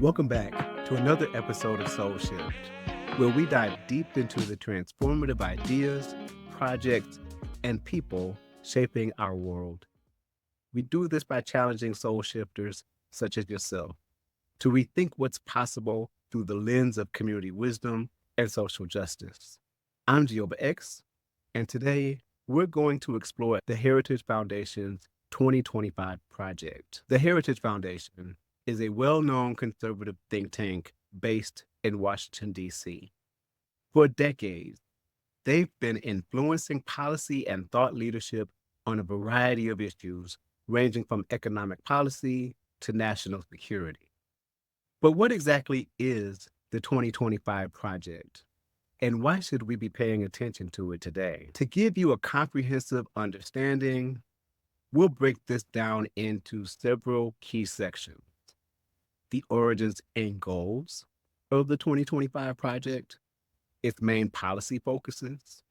Welcome back to another episode of Soul Shift, where we dive deep into the transformative ideas, projects, and people shaping our world. We do this by challenging soul shifters such as yourself to rethink what's possible through the lens of community wisdom and social justice. I'm Gioba X, and today we're going to explore the Heritage Foundation's 2025 project. The Heritage Foundation is a well-known conservative think tank based in Washington, D.C. For decades, they've been influencing policy and thought leadership on a variety of issues, ranging from economic policy to national security. But what exactly is the 2025 project? And why should we be paying attention to it today? To give you a comprehensive understanding, we'll break this down into several key sections: the origins and goals of the 2025 project, its main policy focuses,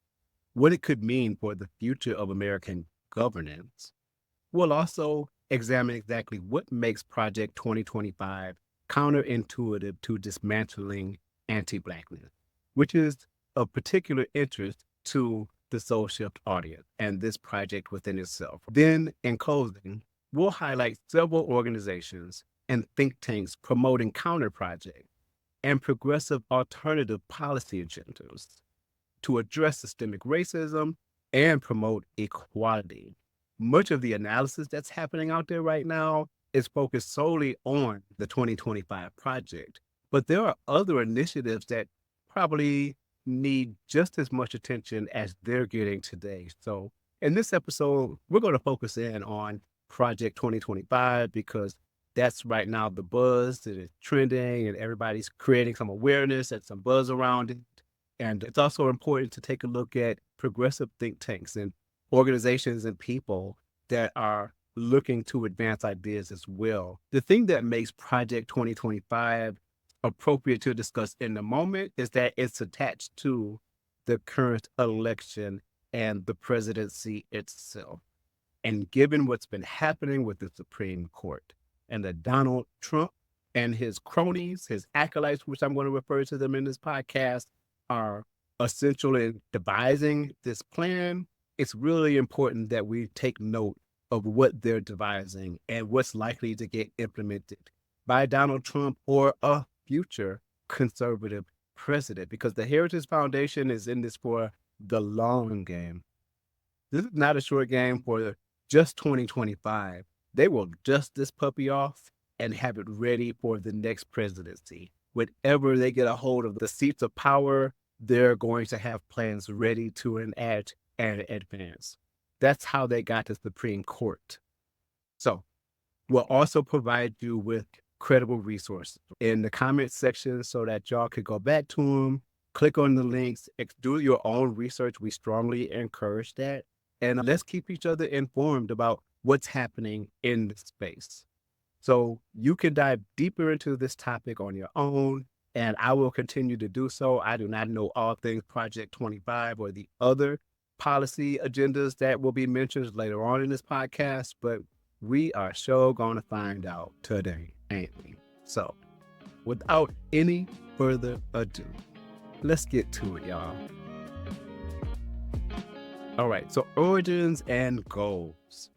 what it could mean for the future of American governance. We'll also examine exactly what makes Project 2025 counterintuitive to dismantling anti-Blackness, which is of particular interest to the Soul Shift audience and this project within itself. Then, in closing, we'll highlight several organizations and think tanks promoting counter projects and progressive alternative policy agendas to address systemic racism and promote equality. Much of the analysis that's happening out there right now is focused solely on the 2025 project, but there are other initiatives that probably need just as much attention as they're getting today. So in this episode, we're going to focus in on Project 2025 because that's right now the buzz that is trending and everybody's creating some awareness and some buzz around it. And it's also important to take a look at progressive think tanks and organizations and people that are looking to advance ideas as well. The thing that makes Project 2025 appropriate to discuss in the moment is that it's attached to the current election and the presidency itself. And given what's been happening with the Supreme Court and that Donald Trump and his cronies, his acolytes, which I'm going to refer to them in this podcast, are essential in devising this plan, it's really important that we take note of what they're devising and what's likely to get implemented by Donald Trump or a future conservative president, because the Heritage Foundation is in this for the long game. This is not a short game for just 2025. They will dust this puppy off and have it ready for the next presidency. Whenever they get a hold of the seats of power, they're going to have plans ready to enact and advance. That's how they got to the Supreme Court. So we'll also provide you with credible resources in the comments section so that y'all could go back to them, click on the links, do your own research. We strongly encourage that. And let's keep each other informed about what's happening in the space. So you can dive deeper into this topic on your own, and I will continue to do so. I do not know all things Project 25 or the other policy agendas that will be mentioned later on in this podcast, but we are sure going to find out today, ain't we? So without any further ado, let's get to it, y'all. All right, so origins and goals.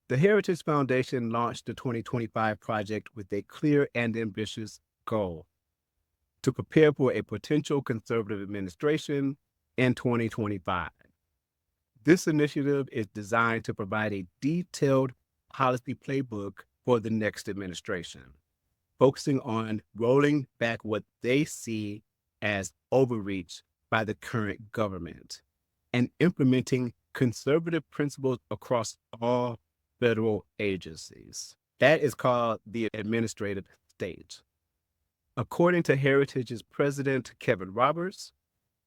The Heritage Foundation launched the 2025 project with a clear and ambitious goal: to prepare for a potential conservative administration in 2025. This initiative is designed to provide a detailed policy playbook for the next administration, focusing on rolling back what they see as overreach by the current government and implementing conservative principles across all federal agencies. That is called the administrative stage. According to Heritage's president, Kevin Roberts,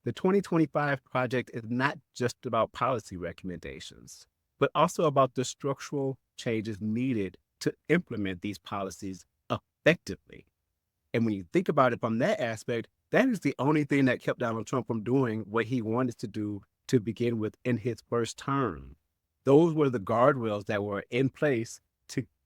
the 2025 project is not just about policy recommendations, but also about the structural changes needed to implement these policies effectively. And when you think about it from that aspect, that is the only thing that kept Donald Trump from doing what he wanted to do to begin with in his first term. Those were the guardrails that were in place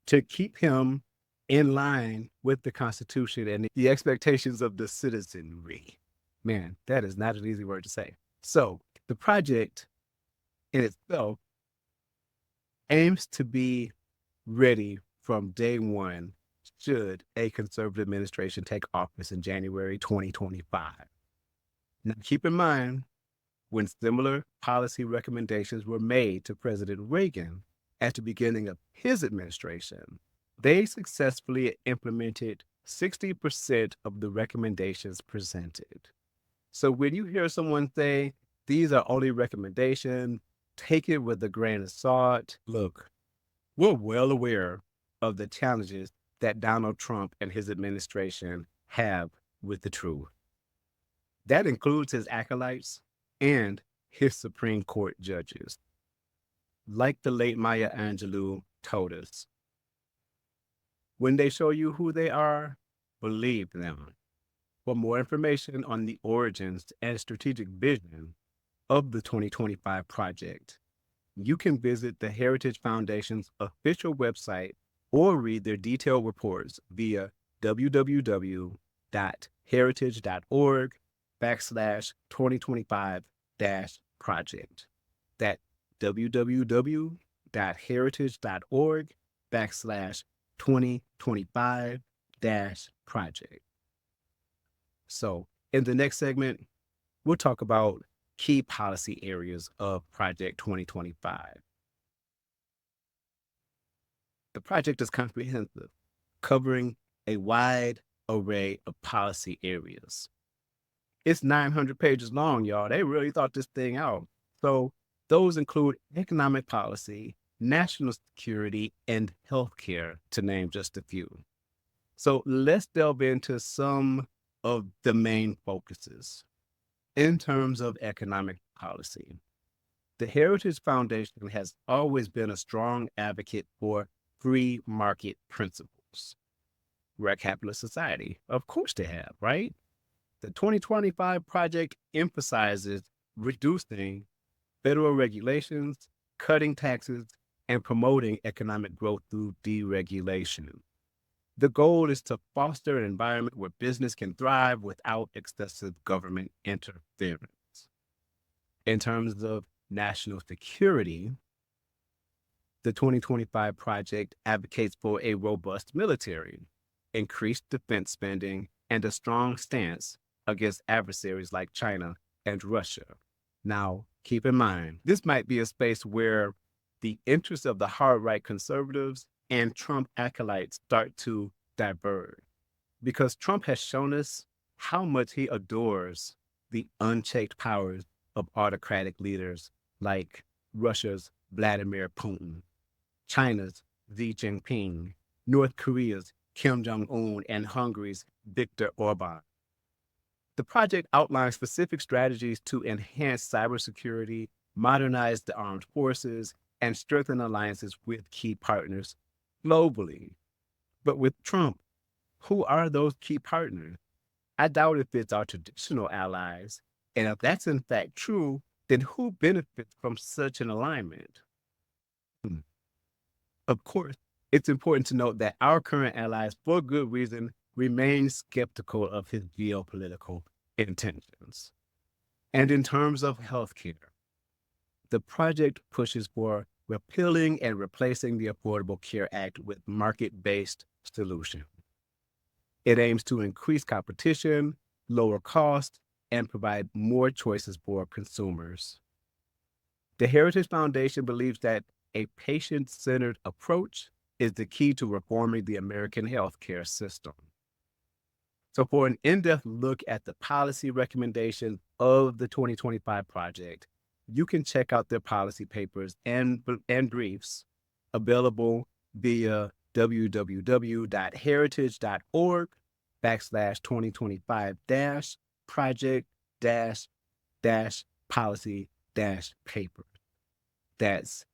to keep him in line with the Constitution and the expectations of the citizenry. Man, that is not an easy word to say. So the project in itself aims to be ready from day one should a conservative administration take office in January 2025. Now, keep in mind, when similar policy recommendations were made to President Reagan at the beginning of his administration, they successfully implemented 60% of the recommendations presented. So when you hear someone say, these are only recommendations, take it with a grain of salt. Look, we're well aware of the challenges that Donald Trump and his administration have with the truth. That includes his acolytes and his Supreme Court judges. Like the late Maya Angelou told us, when they show you who they are, believe them. For more information on the origins and strategic vision of the 2025 project, you can visit the Heritage Foundation's official website or read their detailed reports via www.heritage.org/2025-project. That's www.heritage.org/2025-project. So in the next segment, we'll talk about key policy areas of Project 2025. The project is comprehensive, covering a wide array of policy areas. It's 900 pages long, y'all. They really thought this thing out. So those include economic policy, national security, and healthcare, to name just a few. So let's delve into some of the main focuses. In terms of economic policy, the Heritage Foundation has always been a strong advocate for free market principles. We're a capitalist society. Of course they have, right? The 2025 project emphasizes reducing federal regulations, cutting taxes, and promoting economic growth through deregulation. The goal is to foster an environment where business can thrive without excessive government interference. In terms of national security, the 2025 project advocates for a robust military, increased defense spending, and a strong stance against adversaries like China and Russia. Now, keep in mind, this might be a space where the interests of the hard right conservatives and Trump acolytes start to diverge, because Trump has shown us how much he adores the unchecked powers of autocratic leaders like Russia's Vladimir Putin, China's Xi Jinping, North Korea's Kim Jong-un, and Hungary's Viktor Orban. The project outlines specific strategies to enhance cybersecurity, modernize the armed forces, and strengthen alliances with key partners globally. But with Trump, who are those key partners? I doubt if it's our traditional allies. And if that's in fact true, then who benefits from such an alignment? Of course, it's important to note that our current allies, for good reason, remain skeptical of his geopolitical intentions. And in terms of healthcare, the project pushes for repealing and replacing the Affordable Care Act with market-based solutions. It aims to increase competition, lower costs, and provide more choices for consumers. The Heritage Foundation believes that a patient-centered approach is the key to reforming the American healthcare system. So for an in-depth look at the policy recommendations of the 2025 project, you can check out their policy papers and briefs available via www.heritage.org/2025-project-policy-papers. That's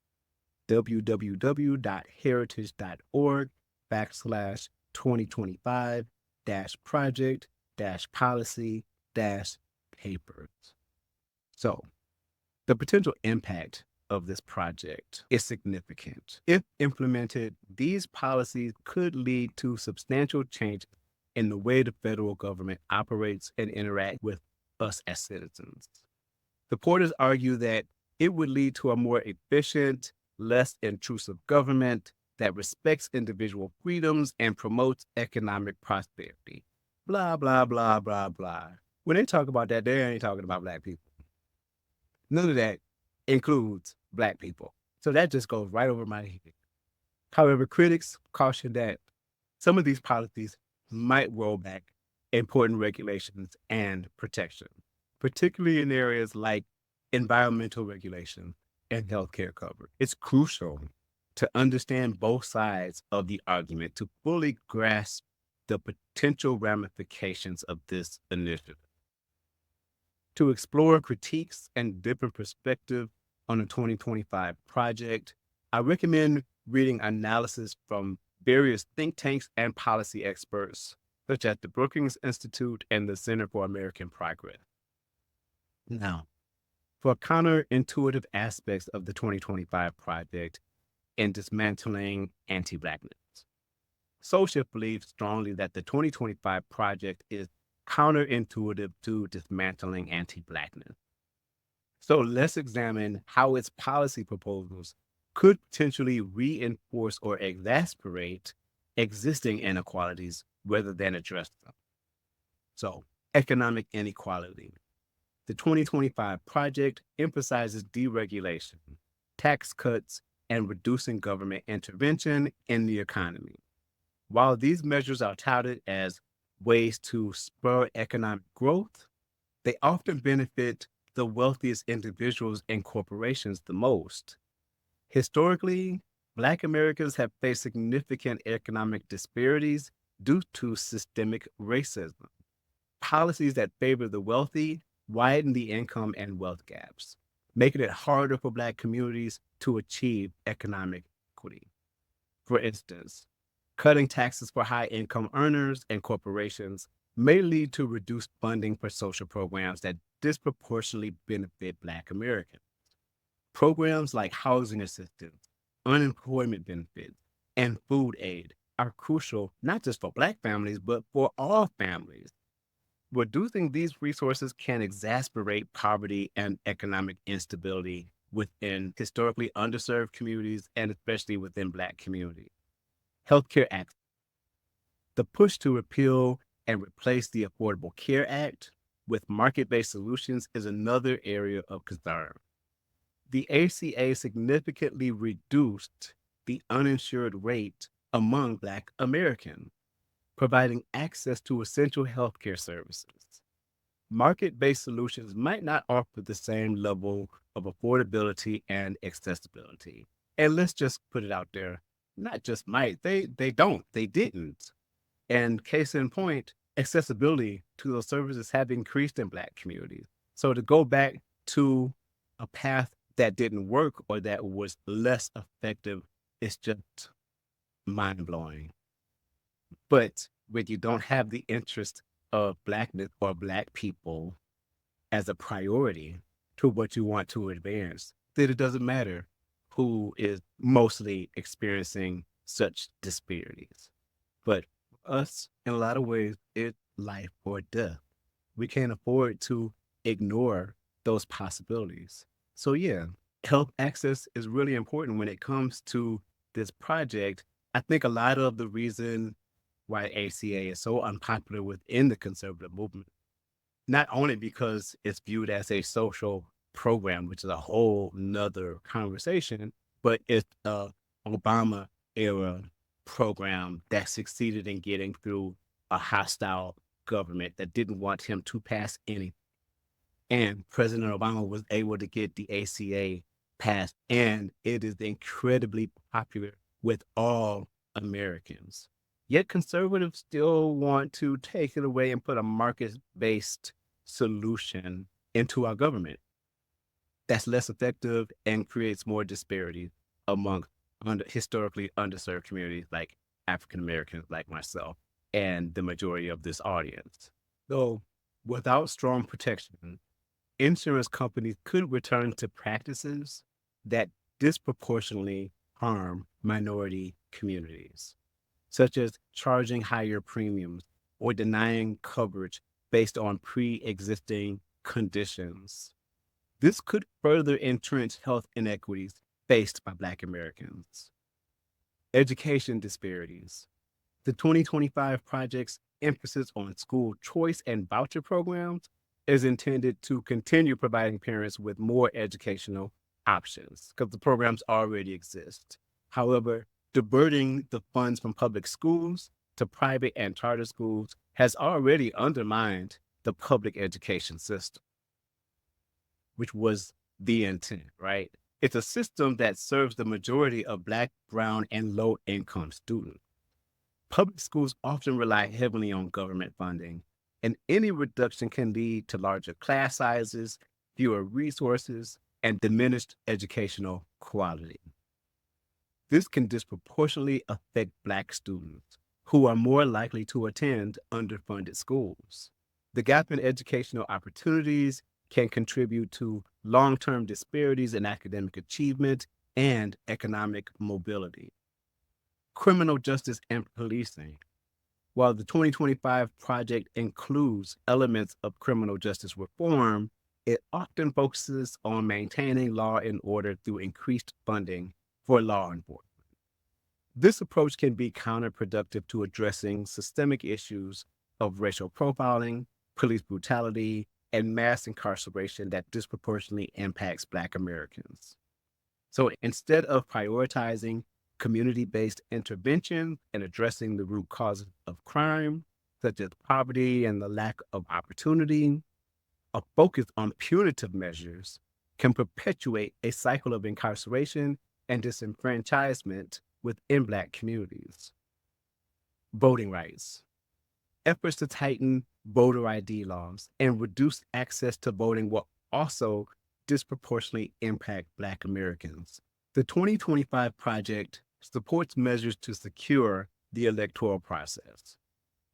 www.heritage.org/2025-project-policy-papers. So the potential impact of this project is significant. If implemented these policies could lead to substantial changes in the way the federal government operates and interacts with us as citizens. Supporters argue that it would lead to a more efficient, less intrusive government that respects individual freedoms and promotes economic prosperity. Blah, blah, blah, blah, blah. When they talk about that, they ain't talking about Black people. None of that includes Black people. So that just goes right over my head. However, critics caution that some of these policies might roll back important regulations and protection, particularly in areas like environmental regulation and healthcare coverage. It's crucial to understand both sides of the argument to fully grasp the potential ramifications of this initiative. To explore critiques and different perspectives on the 2025 project, I recommend reading analysis from various think tanks and policy experts, such as the Brookings Institute and the Center for American Progress. Now, for counterintuitive aspects of the 2025 project in dismantling anti-Blackness, SoulShift believes strongly that the 2025 project is counterintuitive to dismantling anti-Blackness. So let's examine how its policy proposals could potentially reinforce or exacerbate existing inequalities rather than address them. So, economic inequality. The 2025 project emphasizes deregulation, tax cuts, and reducing government intervention in the economy. While these measures are touted as ways to spur economic growth, they often benefit the wealthiest individuals and corporations the most. Historically, Black Americans have faced significant economic disparities due to systemic racism. Policies that favor the wealthy widen the income and wealth gaps, making it harder for Black communities to achieve economic equity. For instance, cutting taxes for high-income earners and corporations may lead to reduced funding for social programs that disproportionately benefit Black Americans. Programs like housing assistance, unemployment benefits, and food aid are crucial not just for Black families, but for all families. Reducing these resources can exacerbate poverty and economic instability within historically underserved communities and especially within Black communities. Healthcare access. The push to repeal and replace the Affordable Care Act with market-based solutions is another area of concern. The ACA significantly reduced the uninsured rate among Black Americans, providing access to essential healthcare services. Market-based solutions might not offer the same level of affordability and accessibility. And let's just put it out there, not just might, they didn't. And case in point, accessibility to those services have increased in Black communities. So to go back to a path that didn't work or that was less effective is just mind-blowing. But when you don't have the interest of Blackness or Black people as a priority to what you want to advance, then it doesn't matter who is mostly experiencing such disparities. But for us, in a lot of ways, it's life or death. We can't afford to ignore those possibilities. So yeah, health access is really important when it comes to this project. I think a lot of the reason why ACA is so unpopular within the conservative movement, not only because it's viewed as a social program, which is a whole nother conversation, but it's a Obama era program that succeeded in getting through a hostile government that didn't want him to pass anything. And President Obama was able to get the ACA passed, and it is incredibly popular with all Americans. Yet conservatives still want to take it away and put a market-based solution into our government that's less effective and creates more disparities among historically underserved communities like African Americans like myself and the majority of this audience. So without strong protection, insurance companies could return to practices that disproportionately harm minority communities, such as charging higher premiums or denying coverage based on pre-existing conditions. This could further entrench health inequities faced by Black Americans. Education disparities. The 2025 project's emphasis on school choice and voucher programs is intended to continue providing parents with more educational options because the programs already exist. However, diverting the funds from public schools to private and charter schools has already undermined the public education system, which was the intent, right? It's a system that serves the majority of Black, brown, and low income students. Public schools often rely heavily on government funding, and any reduction can lead to larger class sizes, fewer resources, and diminished educational quality. This can disproportionately affect Black students who are more likely to attend underfunded schools. The gap in educational opportunities can contribute to long-term disparities in academic achievement and economic mobility. Criminal justice and policing. While the 2025 project includes elements of criminal justice reform, it often focuses on maintaining law and order through increased funding for law enforcement. This approach can be counterproductive to addressing systemic issues of racial profiling, police brutality, and mass incarceration that disproportionately impacts Black Americans. So instead of prioritizing community-based intervention and addressing the root causes of crime, such as poverty and the lack of opportunity, a focus on punitive measures can perpetuate a cycle of incarceration and disenfranchisement within Black communities. Voting rights. Efforts to tighten voter ID laws and reduce access to voting will also disproportionately impact Black Americans. The 2025 project supports measures to secure the electoral process,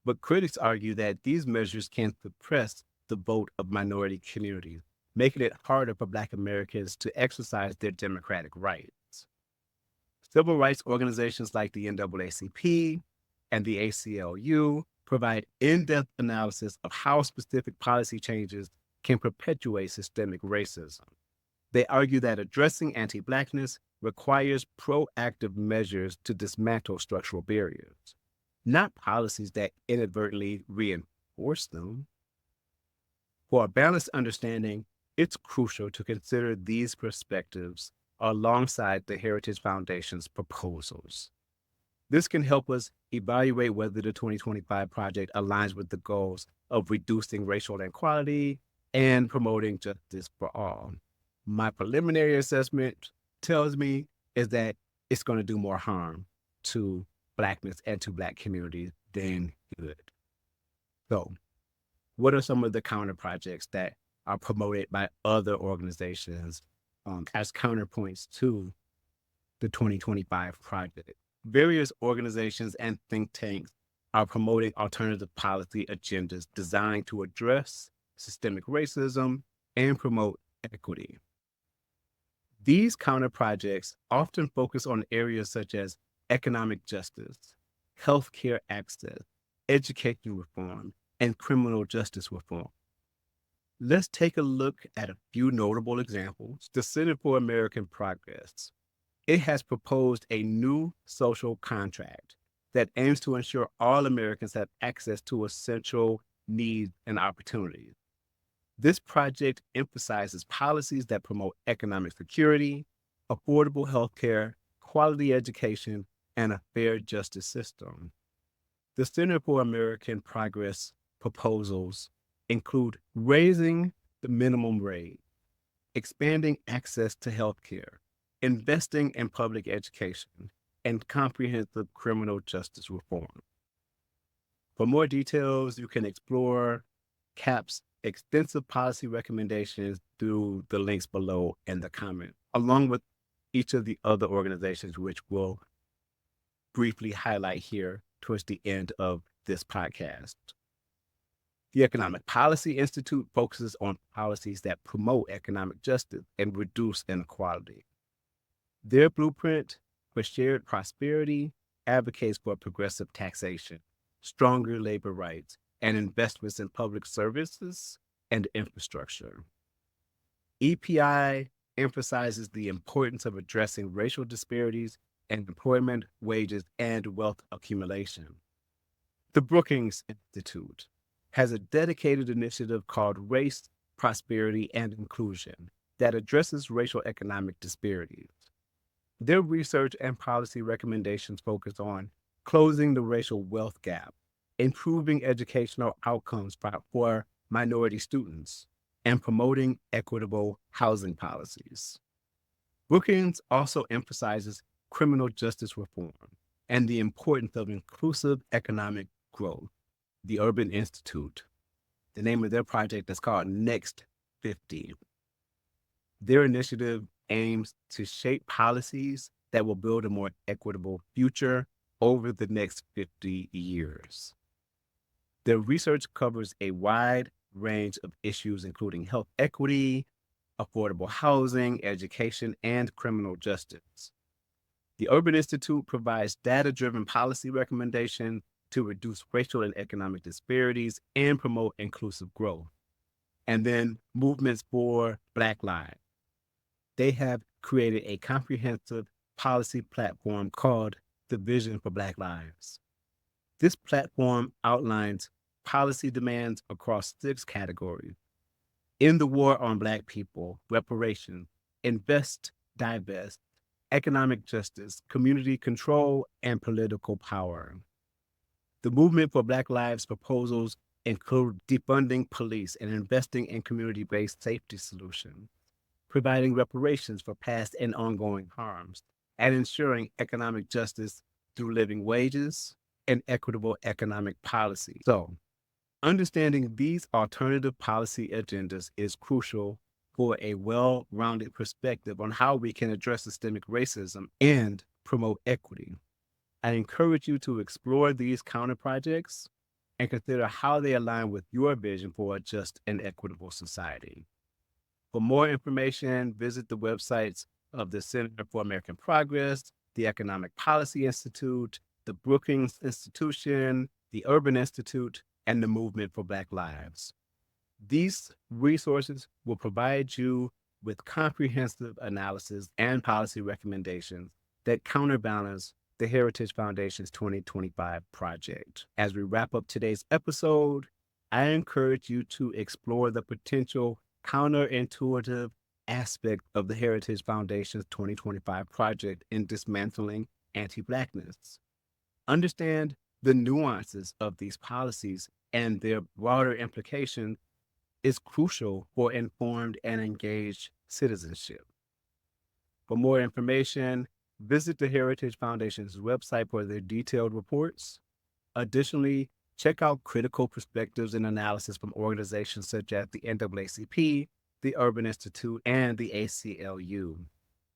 but critics argue that these measures can suppress the vote of minority communities, making it harder for Black Americans to exercise their democratic rights. Civil rights organizations like the NAACP and the ACLU provide in-depth analysis of how specific policy changes can perpetuate systemic racism. They argue that addressing anti-Blackness requires proactive measures to dismantle structural barriers, not policies that inadvertently reinforce them. For a balanced understanding, it's crucial to consider these perspectives alongside the Heritage Foundation's proposals. This can help us evaluate whether the 2025 project aligns with the goals of reducing racial inequality and promoting justice for all. My preliminary assessment tells me is that it's going to do more harm to Blackness and to Black communities than good. So, what are some of the counter projects that are promoted by other organizations as counterpoints to the 2025 project? Various organizations and think tanks are promoting alternative policy agendas designed to address systemic racism and promote equity. These counter projects often focus on areas such as economic justice, healthcare access, education reform, and criminal justice reform. Let's take a look at a few notable examples. The Center for American Progress. It has proposed a new social contract that aims to ensure all Americans have access to essential needs and opportunities. This project emphasizes policies that promote economic security, affordable healthcare, quality education, and a fair justice system. The Center for American Progress proposals include raising the minimum wage, expanding access to healthcare, investing in public education, and comprehensive criminal justice reform. For more details, you can explore CAP's extensive policy recommendations through the links below in the comment, along with each of the other organizations, which we'll briefly highlight here towards the end of this podcast. The Economic Policy Institute focuses on policies that promote economic justice and reduce inequality. Their blueprint for shared prosperity, advocates for progressive taxation, stronger labor rights, and investments in public services and infrastructure. EPI emphasizes the importance of addressing racial disparities in employment, wages, and wealth accumulation. The Brookings Institute has a dedicated initiative called Race, Prosperity, and Inclusion that addresses racial economic disparities. Their research and policy recommendations focus on closing the racial wealth gap, improving educational outcomes for minority students, and promoting equitable housing policies. Brookings also emphasizes criminal justice reform and the importance of inclusive economic growth. The Urban Institute, the name of their project is called Next 50. Their initiative aims to shape policies that will build a more equitable future over the next 50 years. Their research covers a wide range of issues, including health equity, affordable housing, education, and criminal justice. The Urban Institute provides data-driven policy recommendations to reduce racial and economic disparities and promote inclusive growth. And then movements for Black Lives. They have created a comprehensive policy platform called the Vision for Black Lives. This platform outlines policy demands across 6 categories: in the war on Black people, reparations, invest, divest, economic justice, community control, and political power. The Movement for Black Lives proposals include defunding police and investing in community-based safety solutions, providing reparations for past and ongoing harms, and ensuring economic justice through living wages and equitable economic policy. So, understanding these alternative policy agendas is crucial for a well-rounded perspective on how we can address systemic racism and promote equity. I encourage you to explore these counter projects and consider how they align with your vision for a just and equitable society. For more information, visit the websites of the Center for American Progress, the Economic Policy Institute, the Brookings Institution, the Urban Institute, and the Movement for Black Lives. These resources will provide you with comprehensive analysis and policy recommendations that counterbalance the Heritage Foundation's 2025 project. As we wrap up today's episode, I encourage you to explore the potential counterintuitive aspect of the Heritage Foundation's 2025 project in dismantling anti-Blackness. Understand the nuances of these policies and their broader implication is crucial for informed and engaged citizenship. For more information, visit the Heritage Foundation's website for their detailed reports. Additionally, check out critical perspectives and analysis from organizations such as the NAACP, the Urban Institute, and the ACLU.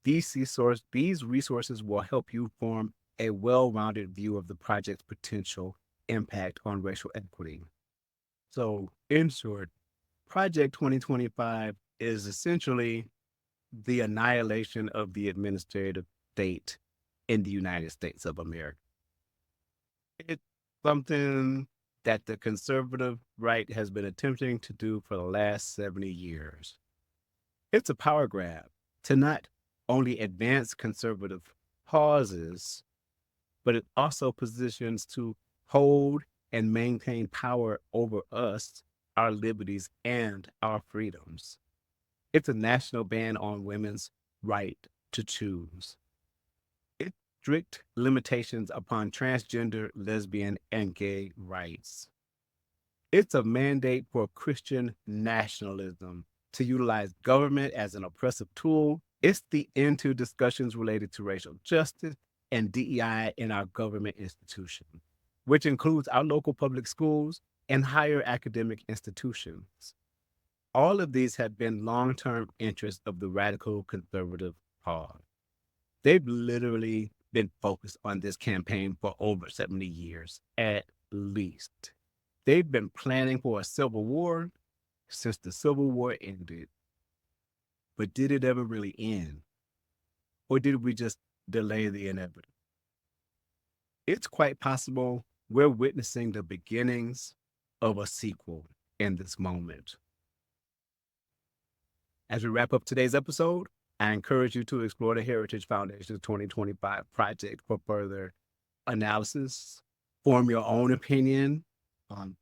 These resources will help you form a well-rounded view of the project's potential impact on racial equity. So, in short, Project 2025 is essentially the annihilation of the administrative state in the United States of America. It's something that the conservative right has been attempting to do for the last 70 years. It's a power grab to not only advance conservative causes, but it also positions to hold and maintain power over us, our liberties, and our freedoms. It's a national ban on women's right to choose. It's strict limitations upon transgender, lesbian, and gay rights. It's a mandate for Christian nationalism to utilize government as an oppressive tool. It's the end to discussions related to racial justice and DEI in our government institutions, which includes our local public schools and higher academic institutions. All of these have been long-term interests of the radical conservative cause. They've literally been focused on this campaign for over 70 years, at least. They've been planning for a civil war since the Civil War ended. But did it ever really end? Or did we just delay the inevitable. It's quite possible we're witnessing the beginnings of a sequel in this moment. As we wrap up today's episode, I encourage you to explore the Heritage Foundation's 2025 project for further analysis, form your own opinion.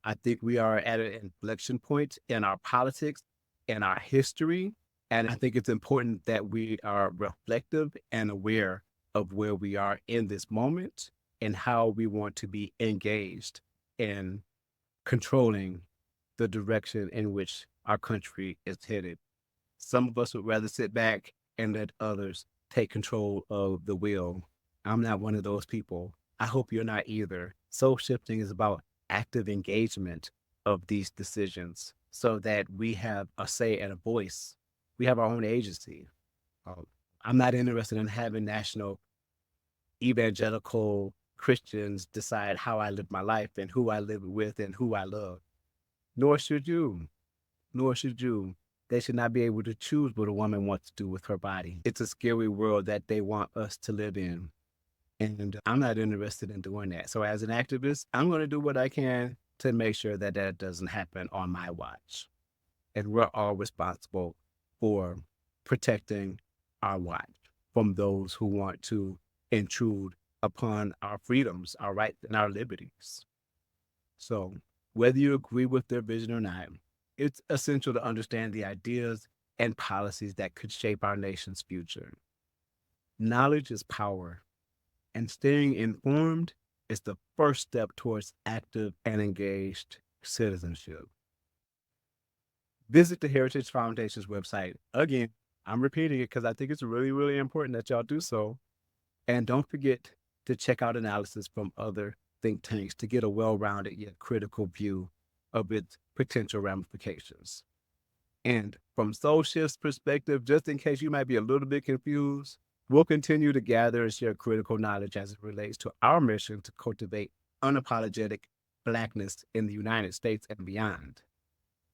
I think we are at an inflection point in our politics and our history. And I think it's important that we are reflective and aware of where we are in this moment and how we want to be engaged in controlling the direction in which our country is headed. Some of us would rather sit back and let others take control of the wheel. I'm not one of those people. I hope you're not either. Soul shifting is about active engagement of these decisions so that we have a say and a voice. We have our own agency. I'm not interested in having national evangelical Christians decide how I live my life and who I live with and who I love. Nor should you. Nor should you. They should not be able to choose what a woman wants to do with her body. It's a scary world that they want us to live in. And I'm not interested in doing that. So as an activist, I'm going to do what I can to make sure that that doesn't happen on my watch. And we're all responsible for protecting our watch from those who want to intrude upon our freedoms, our rights, and our liberties. So whether you agree with their vision or not, it's essential to understand the ideas and policies that could shape our nation's future. Knowledge is power, and staying informed is the first step towards active and engaged citizenship. Visit the Heritage Foundation's website. Again, I'm repeating it because I think it's really, really important that y'all do so. And don't forget to check out analysis from other think tanks to get a well-rounded yet critical view of its potential ramifications. And from Soul Shift's perspective, just in case you might be a little bit confused, we'll continue to gather and share critical knowledge as it relates to our mission to cultivate unapologetic Blackness in the United States and beyond.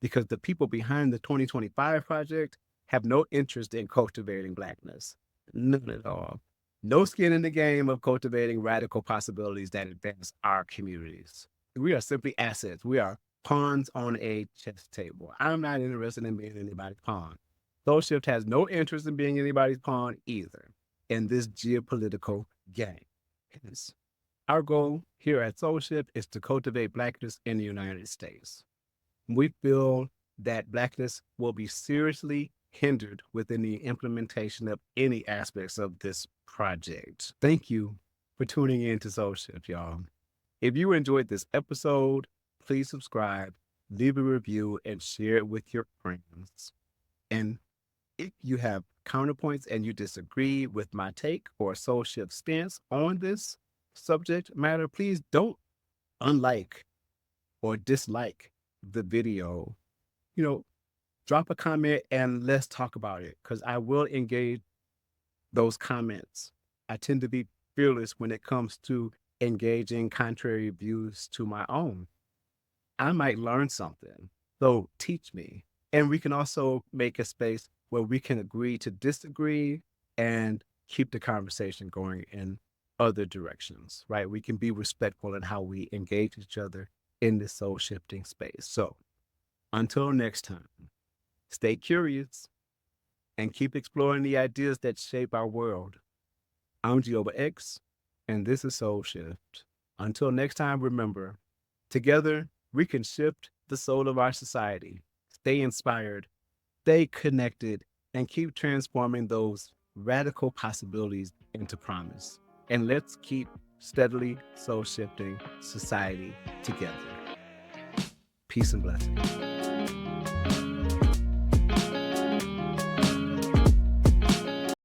Because the people behind the 2025 project have no interest in cultivating Blackness. None at all. No skin in the game of cultivating radical possibilities that advance our communities. We are simply assets. We are pawns on a chess table. I'm not interested in being anybody's pawn. Soul Shift has no interest in being anybody's pawn either in this geopolitical game. Hence, our goal here at Soul Shift is to cultivate Blackness in the United States. We feel that Blackness will be seriously hindered within the implementation of any aspects of this project. Thank you for tuning in to Soul Shift, y'all. If you enjoyed this episode, please subscribe, leave a review, and share it with your friends. And if you have counterpoints and you disagree with my take or Soul Shift stance on this subject matter, please don't unlike or dislike the video. Drop a comment and let's talk about it because I will engage those comments. I tend to be fearless when it comes to engaging contrary views to my own. I might learn something, so teach me. And we can also make a space where we can agree to disagree and keep the conversation going in other directions, right? We can be respectful in how we engage each other in this soul shifting space. So until next time, stay curious and keep exploring the ideas that shape our world. I'm Jehovah X, and this is Soul Shift. Until next time, remember, together we can shift the soul of our society, stay inspired, stay connected, and keep transforming those radical possibilities into promise. And let's keep steadily soul shifting society together. Peace and blessings.